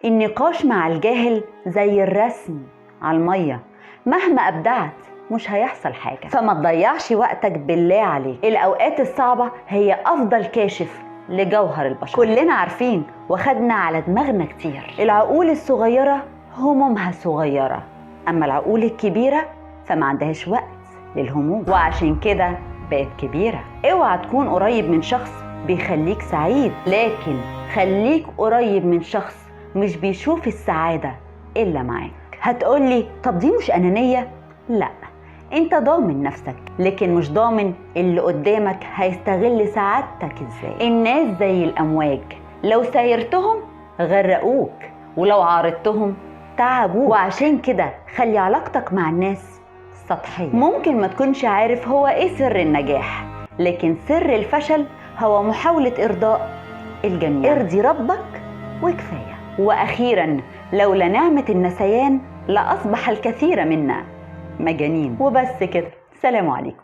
النقاش مع الجاهل زي الرسم على المية، مهما أبدعت مش هيحصل حاجة. فما تضيعش وقتك بالله عليك. الأوقات الصعبة هي أفضل كاشف لجوهر البشر. كلنا عارفين وخدنا على دماغنا كتير، العقول الصغيرة همومها صغيرة، أما العقول الكبيرة فما عندهاش وقت للهموم، وعشان كده بقت كبيرة. اوعى تكون قريب من شخص بيخليك سعيد، لكن خليك قريب من شخص مش بيشوف السعادة إلا معاك. هتقولي طب دي مش أنانية؟ لا، انت ضامن نفسك، لكن مش ضامن اللي قدامك هيستغل سعادتك ازاي. الناس زي الأمواج، لو سايرتهم غرقوك، ولو عارضتهم تعبوك. وعشان كده خلي علاقتك مع الناس سطحية. ممكن ما تكونش عارف هو ايه سر النجاح، لكن سر الفشل هو محاولة إرضاء الجميع. ارضي ربك وكفاية. وأخيرا، لولا نعمة النسيان لأصبح الكثير منا مجانين. وبس كده، سلام عليكم.